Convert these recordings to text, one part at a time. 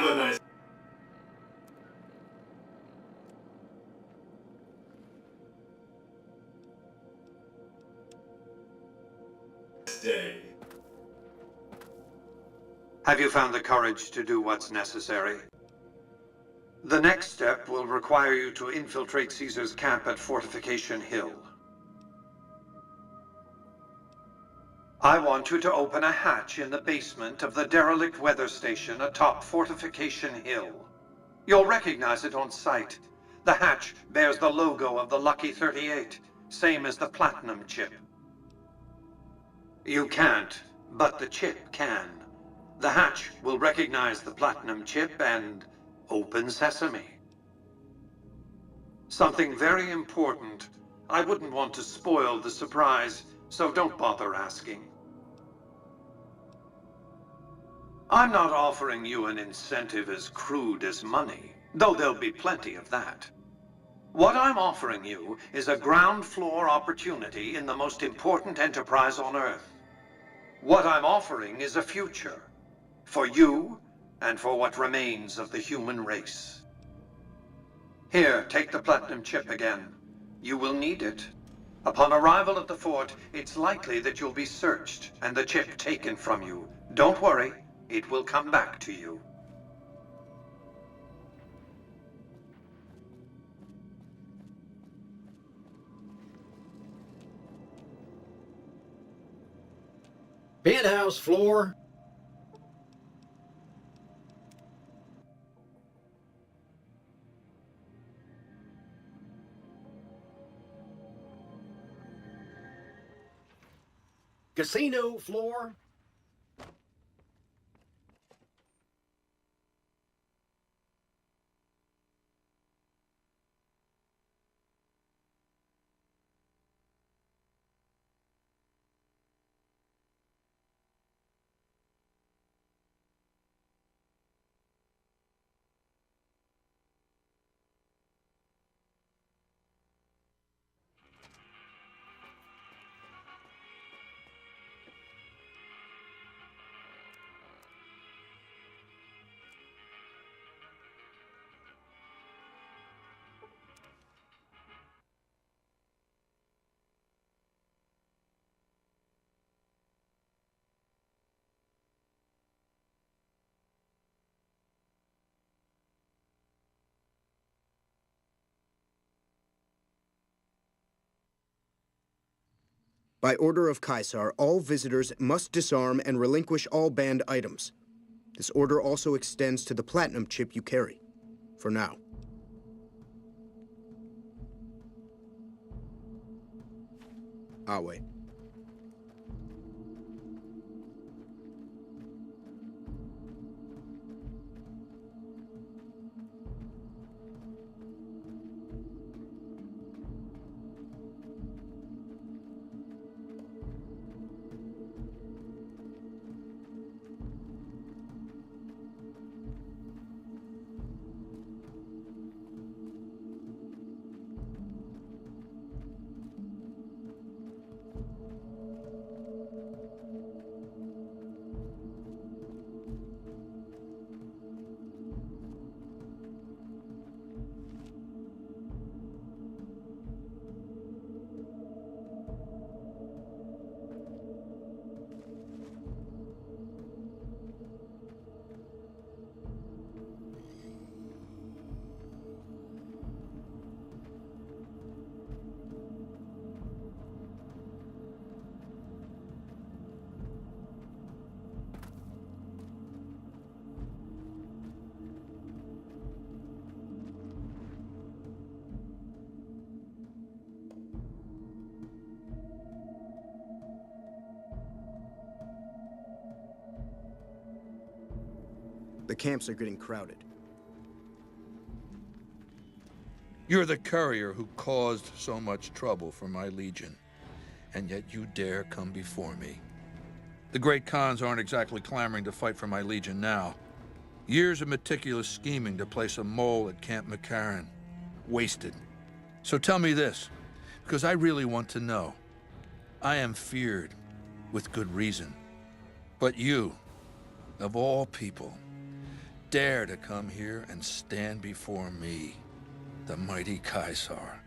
Have a nice day. Have you found the courage to do what's necessary? The next step will require you to infiltrate Caesar's camp at Fortification Hill. I want you to open a hatch in the basement of the derelict weather station atop Fortification Hill. You'll recognize it on sight. The hatch bears the logo of the Lucky 38, same as the Platinum chip. You can't, but the chip can. The hatch will recognize the Platinum chip and open sesame. Something very important. I wouldn't want to spoil the surprise, so don't bother asking. I'm not offering you an incentive as crude as money, though there'll be plenty of that. What I'm offering you is a ground floor opportunity in the most important enterprise on Earth. What I'm offering is a future. For you, and for what remains of the human race. Here, take the Platinum chip again. You will need it. Upon arrival at the fort, it's likely that you'll be searched and the chip taken from you. Don't worry, it will come back to you. Penthouse floor. Casino floor. By order of Caesar, all visitors must disarm and relinquish all banned items. This order also extends to the Platinum chip you carry. For now. Awe. The camps are getting crowded. You're the courier who caused so much trouble for my legion, and yet you dare come before me. The great Khans aren't exactly clamoring to fight for my legion now. Years of meticulous scheming to place a mole at Camp McCarran. Wasted. So tell me this, because I really want to know. I am feared, with good reason. But you, of all people, dare to come here and stand before me, the mighty Caesar.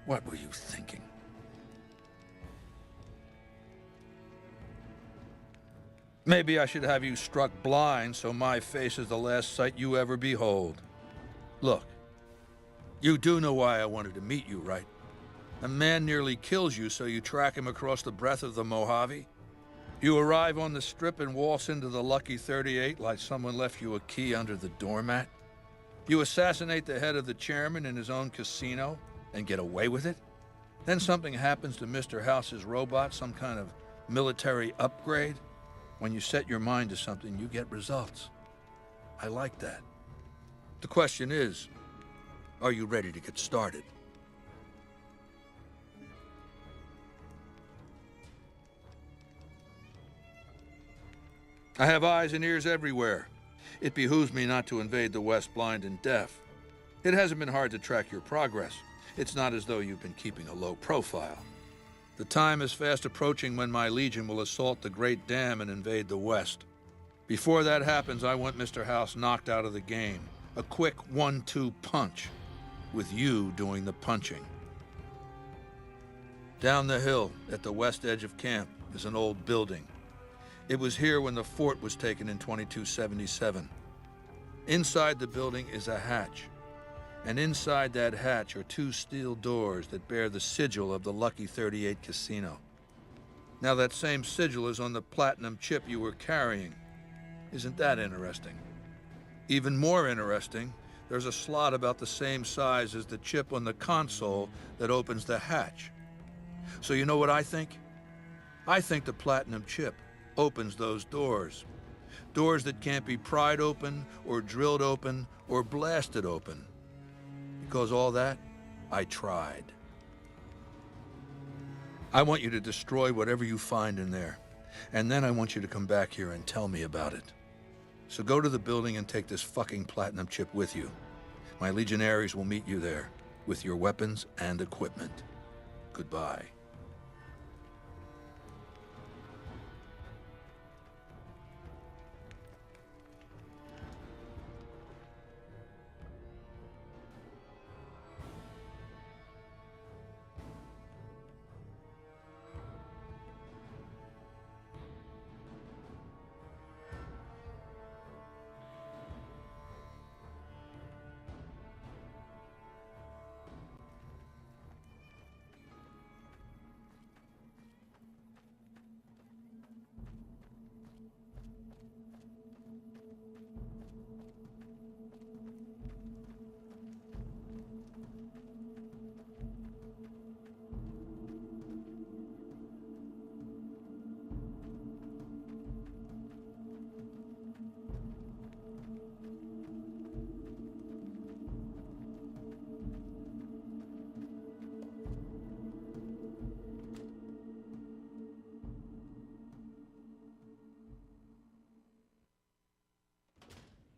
What were you thinking? Maybe I should have you struck blind so my face is the last sight you ever behold. Look, you do know why I wanted to meet you, right? A man nearly kills you, so you track him across the breadth of the Mojave. You arrive on the strip and waltz into the Lucky 38 like someone left you a key under the doormat. You assassinate the head of the chairman in his own casino and get away with it. Then something happens to Mr. House's robot, some kind of military upgrade. When you set your mind to something, you get results. I like that. The question is, are you ready to get started? I have eyes and ears everywhere. It behooves me not to invade the West blind and deaf. It hasn't been hard to track your progress. It's not as though you've been keeping a low profile. The time is fast approaching when my Legion will assault the Great Dam and invade the West. Before that happens, I want Mr. House knocked out of the game. A quick 1-2 punch, with you doing the punching. Down the hill, at the west edge of camp, is an old building. It was here when the fort was taken in 2277. Inside the building is a hatch. And inside that hatch are 2 steel doors that bear the sigil of the Lucky 38 casino. Now that same sigil is on the platinum chip you were carrying. Isn't that interesting? Even more interesting, there's a slot about the same size as the chip on the console that opens the hatch. So you know what I think? I think the platinum chip opens those doors. Doors that can't be pried open, or drilled open, or blasted open. Because all that, I tried. I want you to destroy whatever you find in there. And then I want you to come back here and tell me about it. So go to the building and take this fucking platinum chip with you. My legionaries will meet you there, with your weapons and equipment. Goodbye.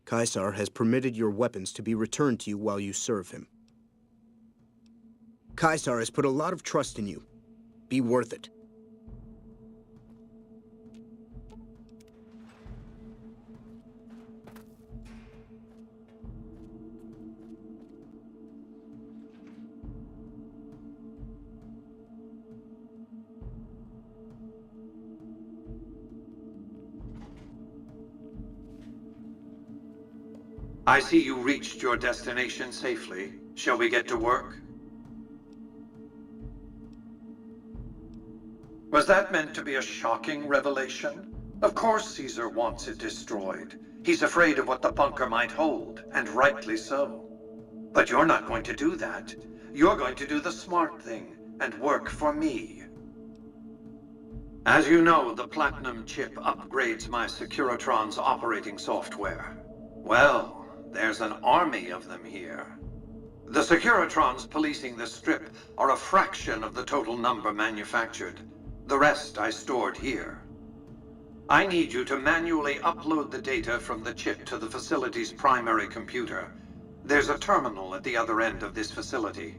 Caesar has permitted your weapons to be returned to you while you serve him. Caesar has put a lot of trust in you. Be worth it. I see you reached your destination safely. Shall we get to work? Was that meant to be a shocking revelation? Of course Caesar wants it destroyed. He's afraid of what the bunker might hold, and rightly so. But you're not going to do that. You're going to do the smart thing, and work for me. As you know, the Platinum chip upgrades my Securitron's operating software. Well, there's an army of them here. The Securitrons policing the Strip are a fraction of the total number manufactured. The rest I stored here. I need you to manually upload the data from the chip to the facility's primary computer. There's a terminal at the other end of this facility.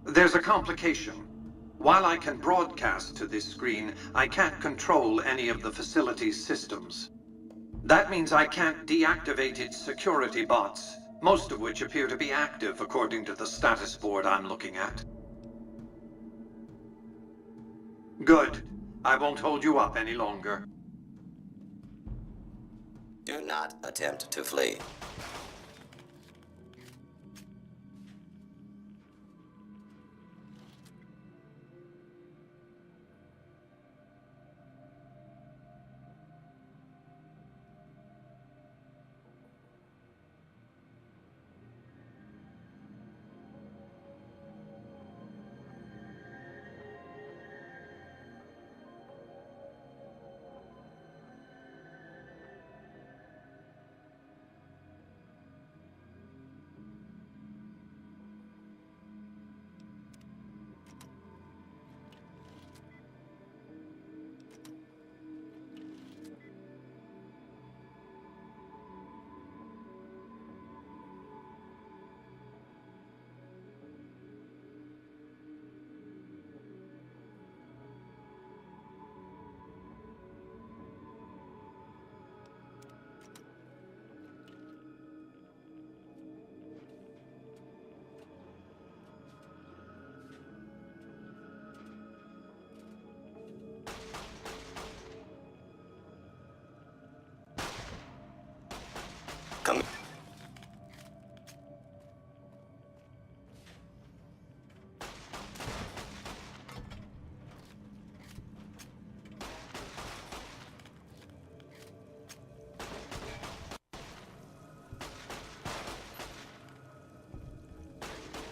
There's a complication. While I can broadcast to this screen, I can't control any of the facility's systems. That means I can't deactivate its security bots, most of which appear to be active according to the status board I'm looking at. Good. I won't hold you up any longer. Do not attempt to flee. Come.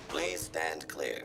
Please stand clear.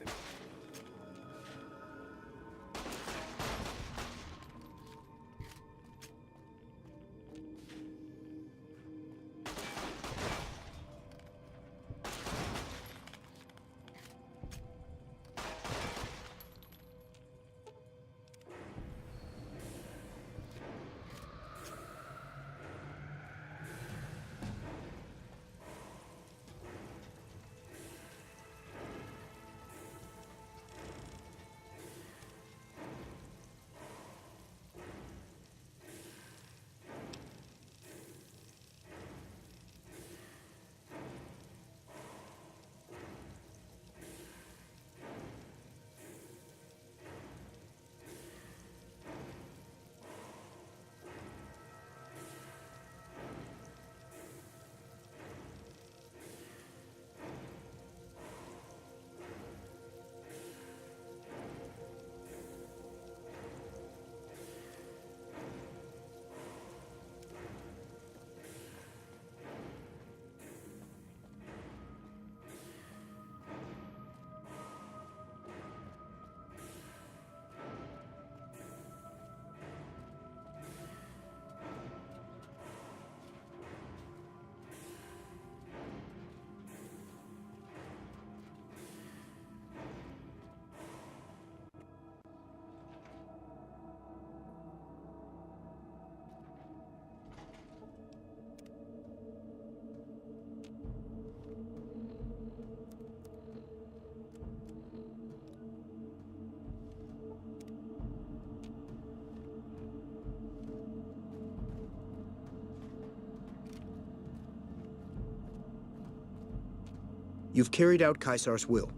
You've carried out Caesar's will.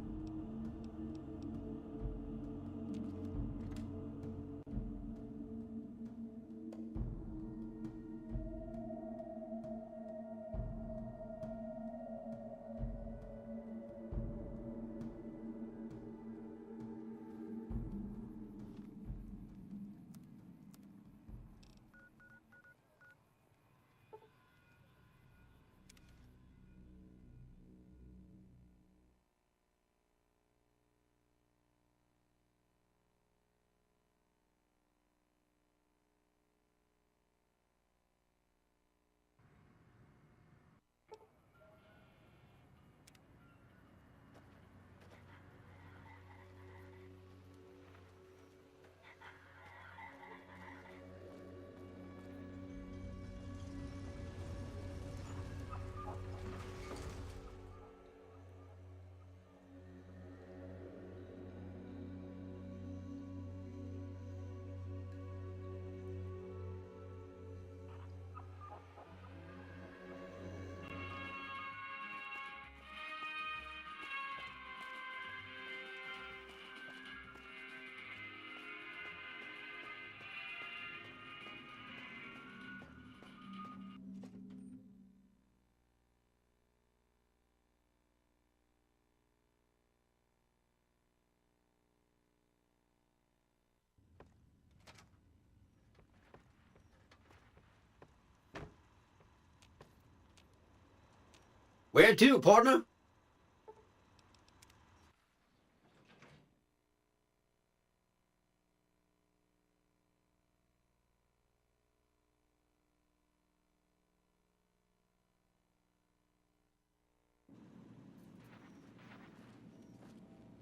Where to, partner?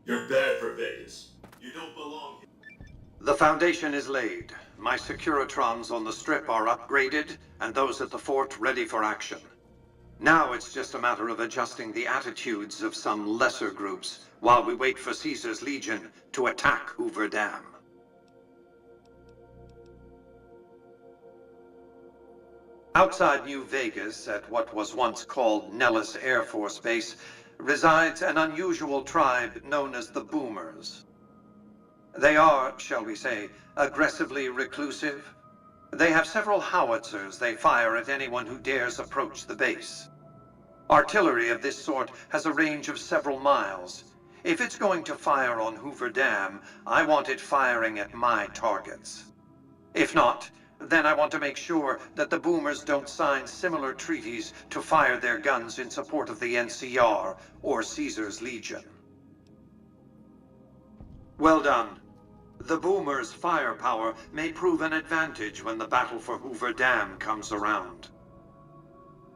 You're bad for Vegas. You don't belong here. The foundation is laid. My Securitrons on the Strip are upgraded, and those at the fort ready for action. Now it's just a matter of adjusting the attitudes of some lesser groups while we wait for Caesar's Legion to attack Hoover Dam. Outside New Vegas, at what was once called Nellis Air Force Base, resides an unusual tribe known as the Boomers. They are, shall we say, aggressively reclusive. They have several howitzers they fire at anyone who dares approach the base. Artillery of this sort has a range of several miles. If it's going to fire on Hoover Dam, I want it firing at my targets. If not, then I want to make sure that the Boomers don't sign similar treaties to fire their guns in support of the NCR or Caesar's Legion. Well done. The Boomers' firepower may prove an advantage when the battle for Hoover Dam comes around.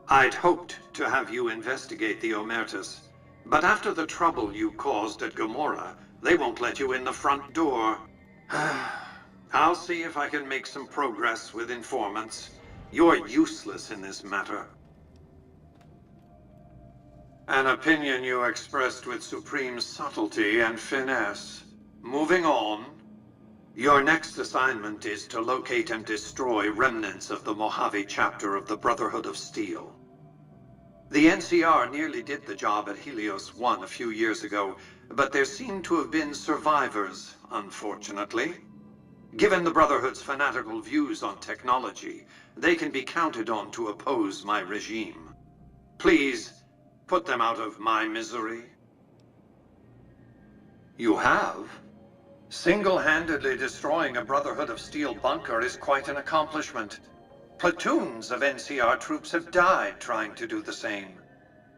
I'd hoped to have you investigate the Omertas, but after the trouble you caused at Gomorrah, they won't let you in the front door. I'll see if I can make some progress with informants. You're useless in this matter. An opinion you expressed with supreme subtlety and finesse. Moving on. Your next assignment is to locate and destroy remnants of the Mojave chapter of the Brotherhood of Steel. The NCR nearly did the job at Helios 1 a few years ago, but there seem to have been survivors, unfortunately. Given the Brotherhood's fanatical views on technology, they can be counted on to oppose my regime. Please, put them out of my misery. You have? Single-handedly destroying a Brotherhood of Steel bunker is quite an accomplishment. Platoons of NCR troops have died trying to do the same.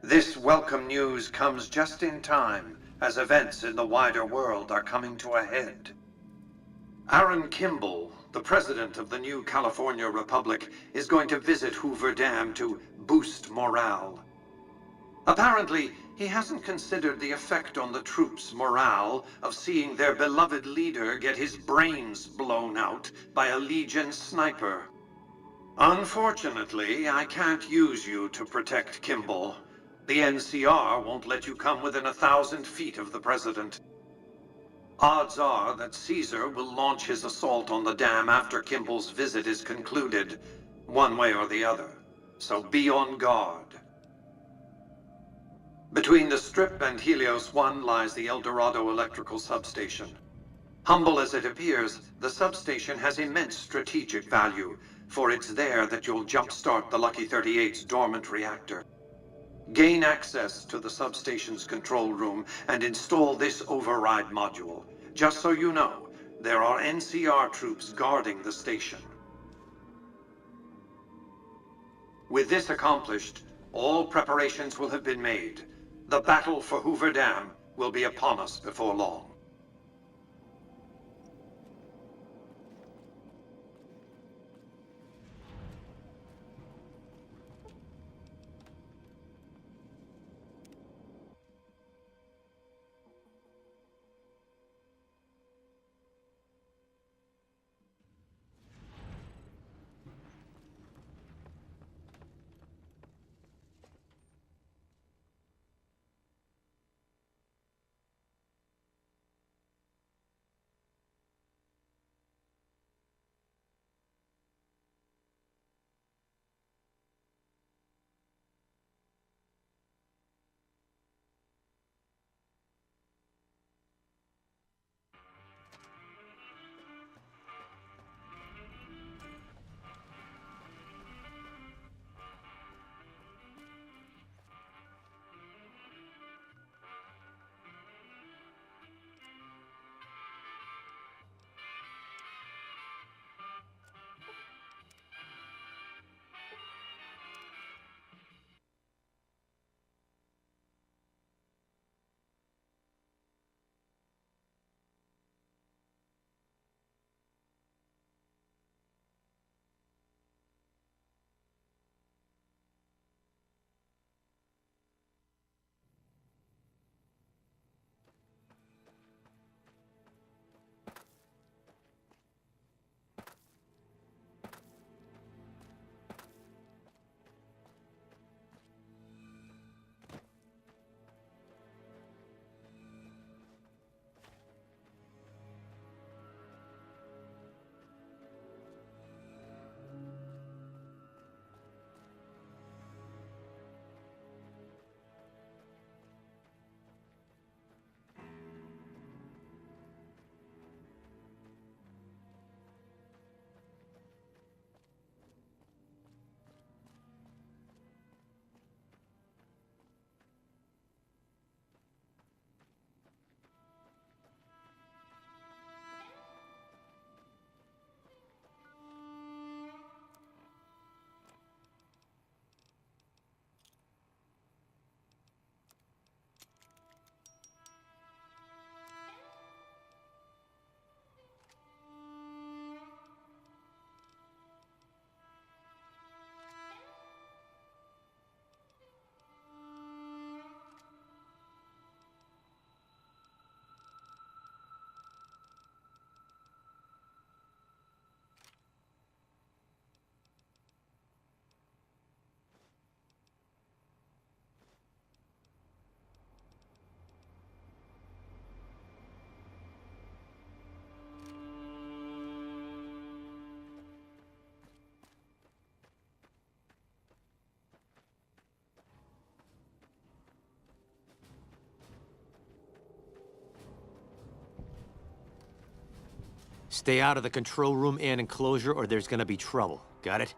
This welcome news comes just in time, as events in the wider world are coming to a head. Aaron Kimball, the president of the new California Republic, is going to visit Hoover Dam to boost morale. Apparently, he hasn't considered the effect on the troops' morale of seeing their beloved leader get his brains blown out by a Legion sniper. Unfortunately, I can't use you to protect Kimball. The NCR won't let you come within 1,000 feet of the president. Odds are that Caesar will launch his assault on the dam after Kimball's visit is concluded, one way or the other. So be on guard. Between the Strip and Helios 1 lies the El Dorado electrical substation. Humble as it appears, the substation has immense strategic value, for it's there that you'll jumpstart the Lucky 38's dormant reactor. Gain access to the substation's control room and install this override module. Just so you know, there are NCR troops guarding the station. With this accomplished, all preparations will have been made. The battle for Hoover Dam will be upon us before long. Stay out of the control room and enclosure, or there's gonna be trouble. Got it?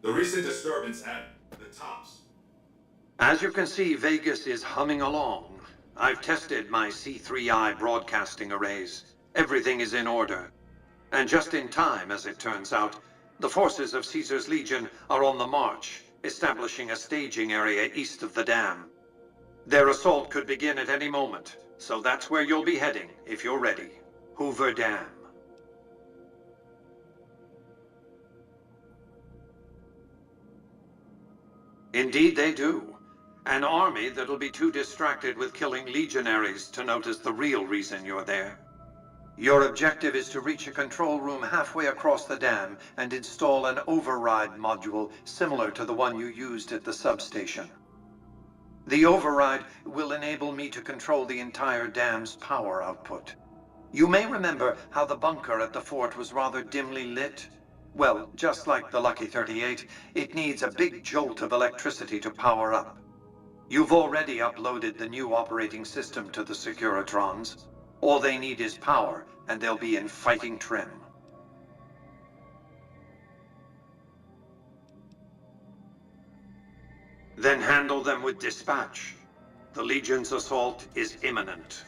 The recent disturbance at the Tops. As you can see, Vegas is humming along. I've tested my C3I broadcasting arrays. Everything is in order. And just in time, as it turns out, the forces of Caesar's Legion are on the march, establishing a staging area east of the dam. Their assault could begin at any moment, so that's where you'll be heading, if you're ready. Hoover Dam. Indeed they do. An army that'll be too distracted with killing legionaries to notice the real reason you're there. Your objective is to reach a control room halfway across the dam and install an override module similar to the one you used at the substation. The override will enable me to control the entire dam's power output. You may remember how the bunker at the fort was rather dimly lit. Well, just like the Lucky 38, it needs a big jolt of electricity to power up. You've already uploaded the new operating system to the Securitrons. All they need is power, and they'll be in fighting trim. Then handle them with dispatch. The Legion's assault is imminent.